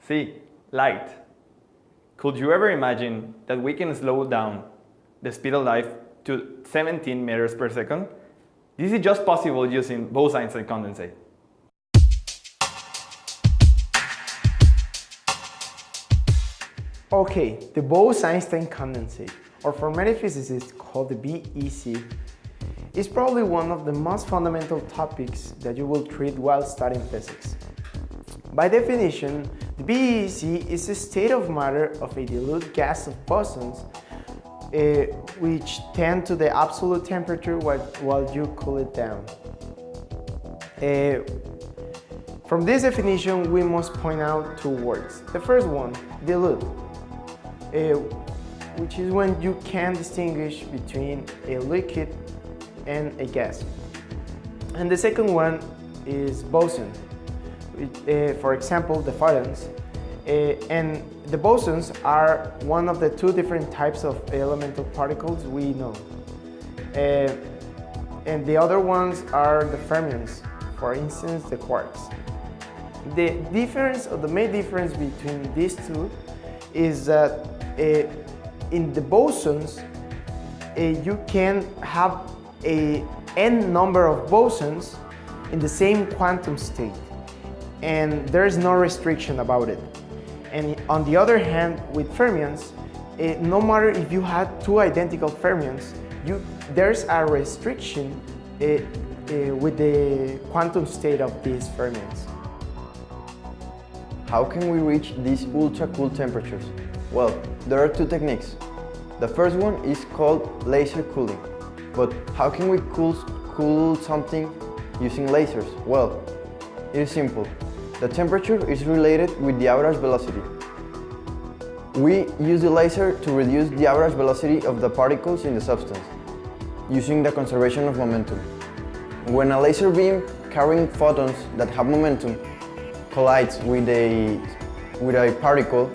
See, light. Could you ever imagine that we can slow down the speed of light to 17 meters per second? This is just possible using Bose-Einstein condensate. Okay, the Bose-Einstein condensate, or for many physicists called the BEC, is probably one of the most fundamental topics that you will treat while studying physics. By definition, the BEC is a state of matter of a dilute gas of bosons which tend to the absolute temperature while you cool it down. From this definition, we must point out two words. The first one, dilute, which is when you can distinguish between a liquid and a gas. And the second one is boson, for example, the photons. And the bosons are one of the two different types of elemental particles we know. And the other ones are the fermions, for instance, the quarks. The main difference between these two is that in the bosons, you can have an n number of bosons in the same quantum state, and there is no restriction about it. And on the other hand, with fermions, no matter if you had two identical fermions, there's a restriction with the quantum state of these fermions. How can we reach these ultra-cool temperatures? Well, there are two techniques. The first one is called laser cooling. But how can we cool something using lasers? Well, it is simple. The temperature is related with the average velocity. We use the laser to reduce the average velocity of the particles in the substance, using the conservation of momentum. When a laser beam carrying photons that have momentum collides with a particle,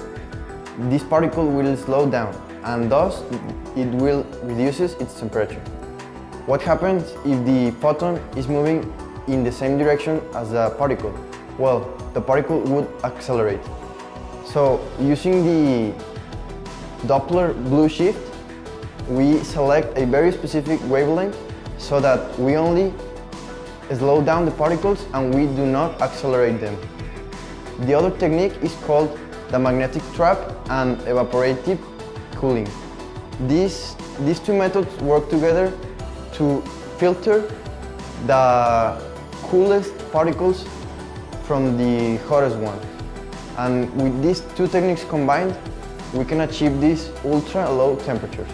this particle will slow down, and thus it will reduces its temperature. What happens if the photon is moving in the same direction as the particle? Well, the particle would accelerate. So, using the Doppler blue shift, we select a very specific wavelength so that we only slow down the particles and we do not accelerate them. The other technique is called the magnetic trap and evaporative cooling. These two methods work together to filter the coolest particles from the hottest one. And with these two techniques combined, we can achieve these ultra low temperatures.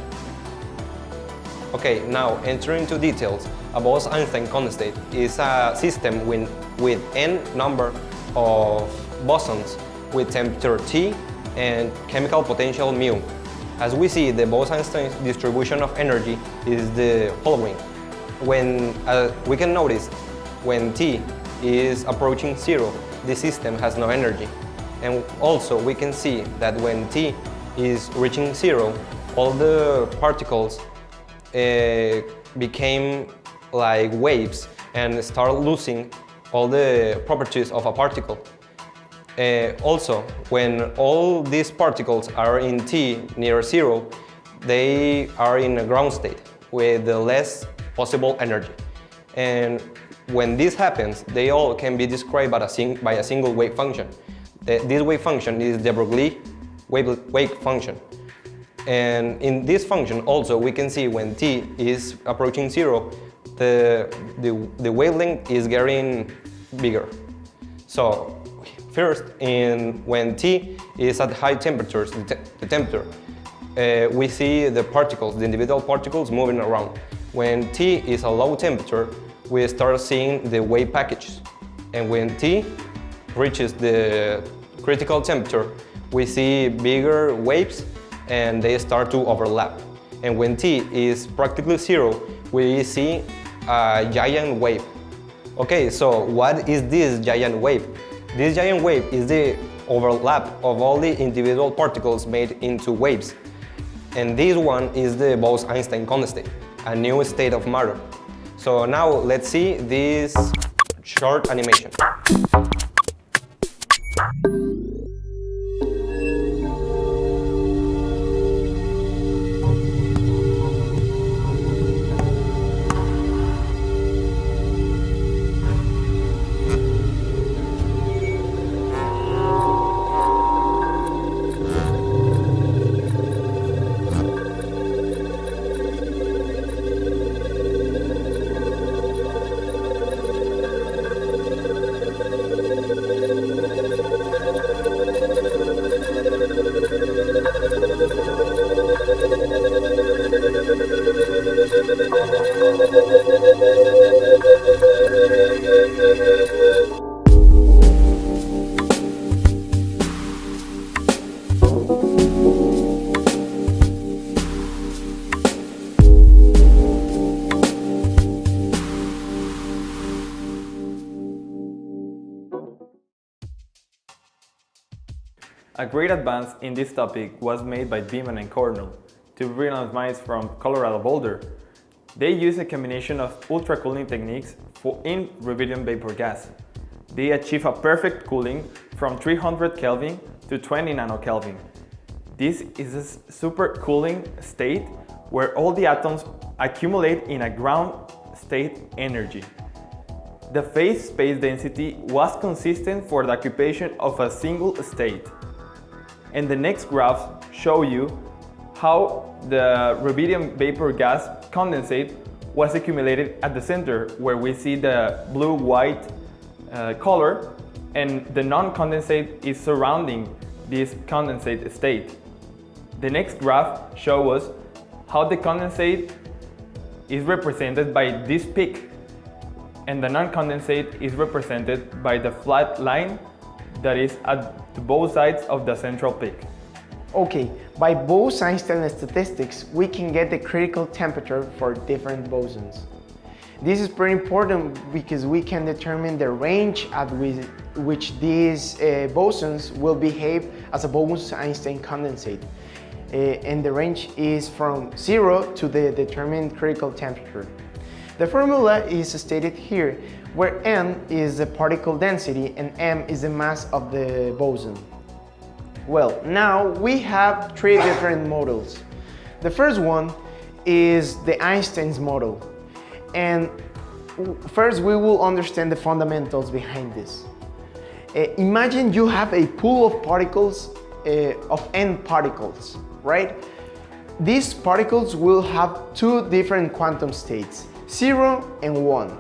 Okay, now entering into details, a Bose-Einstein condensate is a system with n number of bosons with temperature T and chemical potential mu. As we see, the Bose-Einstein distribution of energy is the following. When we can notice when T is approaching zero, the system has no energy. And also we can see that when T is reaching zero, all the particles became like waves and start losing all the properties of a particle. Also, when all these particles are in T near zero, they are in a ground state with the less possible energy. And when this happens, they all can be described by a single wave function. This wave function is the Broglie wave function. And in this function also we can see when T is approaching zero, the wavelength is getting bigger. So first, when T is at high temperatures, the temperature, we see the particles, the individual particles moving around. When T is a low temperature, we start seeing the wave packages. And when T reaches the critical temperature, we see bigger waves and they start to overlap. And when T is practically zero, we see a giant wave. Okay, so what is this giant wave? This giant wave is the overlap of all the individual particles made into waves. And this one is the Bose-Einstein condensate, a new state of matter. So now let's see this short animation. A great advance in this topic was made by Beeman and Cornell, two brilliant minds from Colorado Boulder. They use a combination of ultracooling techniques in rubidium vapor gas. They achieve a perfect cooling from 300 Kelvin to 20 nanokelvin. This is a supercooling state where all the atoms accumulate in a ground state energy. The phase space density was consistent for the occupation of a single state. And the next graphs show you how the rubidium vapor gas condensate was accumulated at the center, where we see the blue-white color, and the non-condensate is surrounding this condensate state. The next graph shows us how the condensate is represented by this peak, and the non-condensate is represented by the flat line that is at both sides of the central peak. Okay, by Bose-Einstein statistics, we can get the critical temperature for different bosons. This is pretty important because we can determine the range at which these bosons will behave as a Bose-Einstein condensate. And the range is from 0 to the determined critical temperature. The formula is stated here, where n is the particle density and m is the mass of the boson. Well, now we have three different models. The first one is the Einstein's model. And first we will understand the fundamentals behind this. Imagine you have a pool of particles, of n particles, right? These particles will have two different quantum states, 0 and 1.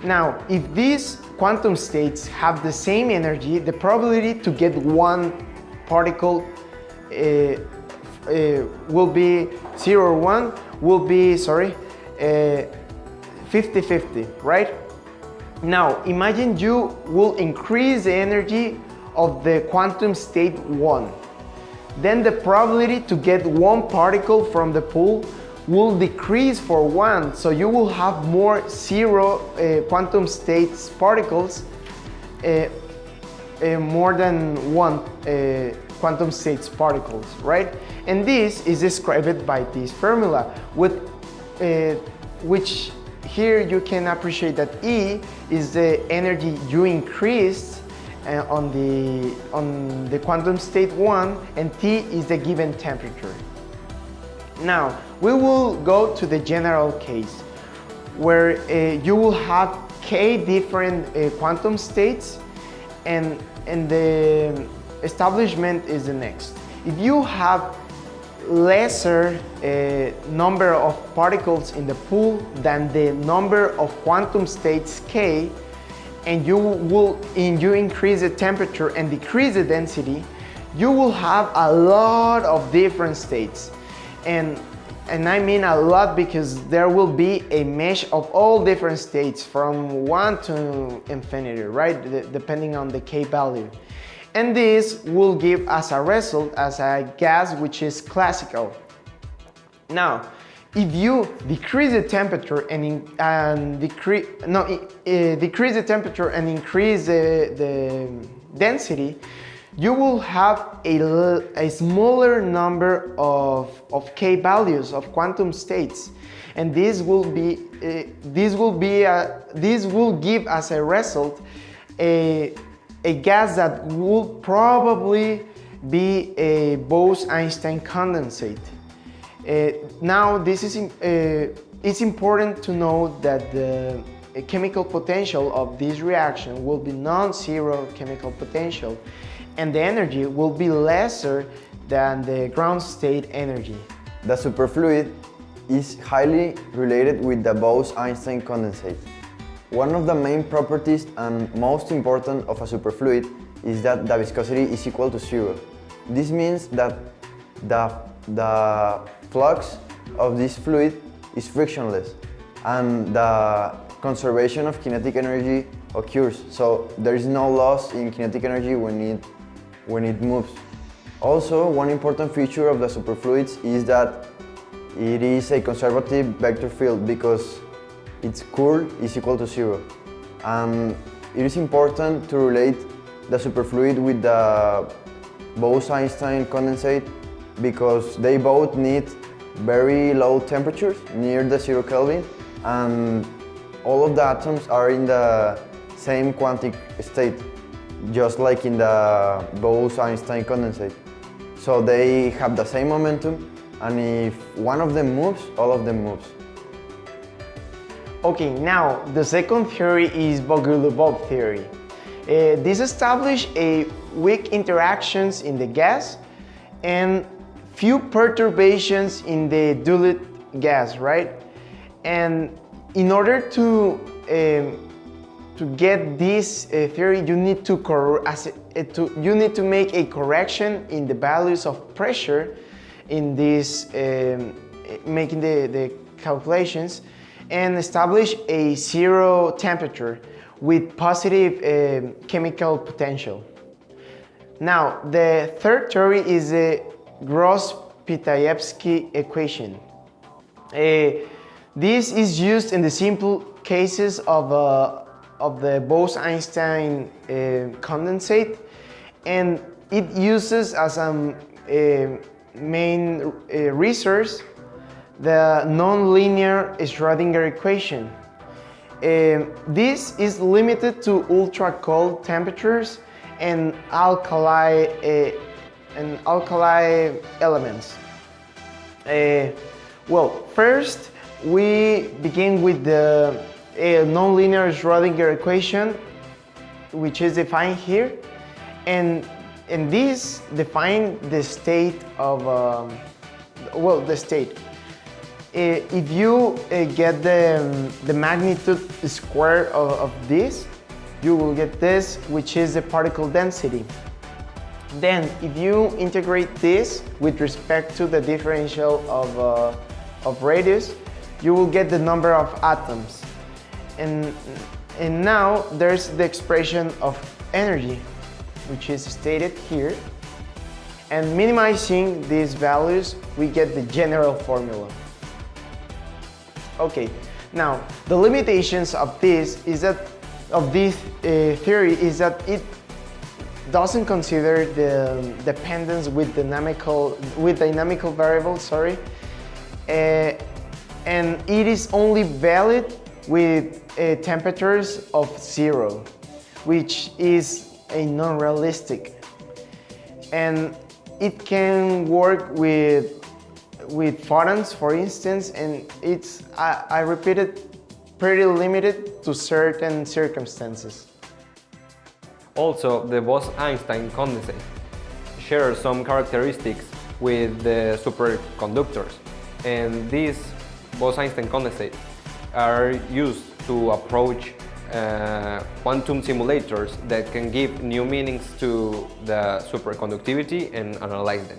Now, if these quantum states have the same energy, the probability to get one particle will be 0 or 1 will be, 50-50, right? Now, imagine you will increase the energy of the quantum state 1. Then the probability to get one particle from the pool will decrease for 1, so you will have more 0 quantum states particles, more than 1 quantum states particles, right? And this is described by this formula, with which here you can appreciate that E is the energy you increased on the quantum state 1, and T is the given temperature. Now, we will go to the general case, where you will have k different quantum states, and the establishment is the next. If you have lesser number of particles in the pool than the number of quantum states k, and you increase the temperature and decrease the density, you will have a lot of different states. And I mean a lot, because there will be a mesh of all different states from 1 to infinity, right? Depending on the k value. And this will give us a result as a gas which is classical. Now, if you decrease the temperature decrease the temperature and increase the density, you will have a smaller number of k values of quantum states, and this will give us a result a gas that will probably be a Bose-Einstein condensate. Now, this is it's important to know that the chemical potential of this reaction will be non-zero chemical potential, and the energy will be lesser than the ground state energy. The superfluid is highly related with the Bose-Einstein condensate. One of the main properties and most important of a superfluid is that the viscosity is equal to 0. This means that the flux of this fluid is frictionless, and the conservation of kinetic energy occurs, so there is no loss in kinetic energy when it moves. Also, one important feature of the superfluids is that it is a conservative vector field because its curl is equal to 0. And it is important to relate the superfluid with the Bose-Einstein condensate because they both need very low temperatures near the 0 Kelvin, and all of the atoms are in the same quantic state, just like in the Bose-Einstein condensate. So they have the same momentum, and if one of them moves, all of them moves. Okay, now the second theory is Bogoliubov theory. This established a weak interactions in the gas and few perturbations in the dilute gas, right? And in order to get this theory, you need to make a correction in the values of pressure in this, making the calculations, and establish a 0 temperature with positive chemical potential. Now, the third theory is the Gross-Pitaevsky equation. This is used in the simple cases of the Bose-Einstein condensate, and it uses as a main resource the non-linear Schrödinger equation. This is limited to ultra-cold temperatures and alkali elements. Well, first we begin with the non-linear Schrödinger equation, which is defined here, and this defines the state of the state. If you get the magnitude square of this, you will get this, which is the particle density. Then, if you integrate this with respect to the differential of radius, you will get the number of atoms. And now there's the expression of energy, which is stated here. And minimizing these values, we get the general formula. Okay, now the limitations of this theory is that it doesn't consider the dependence with dynamical variables, and it is only valid with temperatures of 0, which is a non-realistic, and it can work with photons, for instance, and it's, I repeat it, pretty limited to certain circumstances. Also, the Bose-Einstein condensate shares some characteristics with the superconductors, and these Bose-Einstein condensates are used to approach quantum simulators that can give new meanings to the superconductivity and analyze them.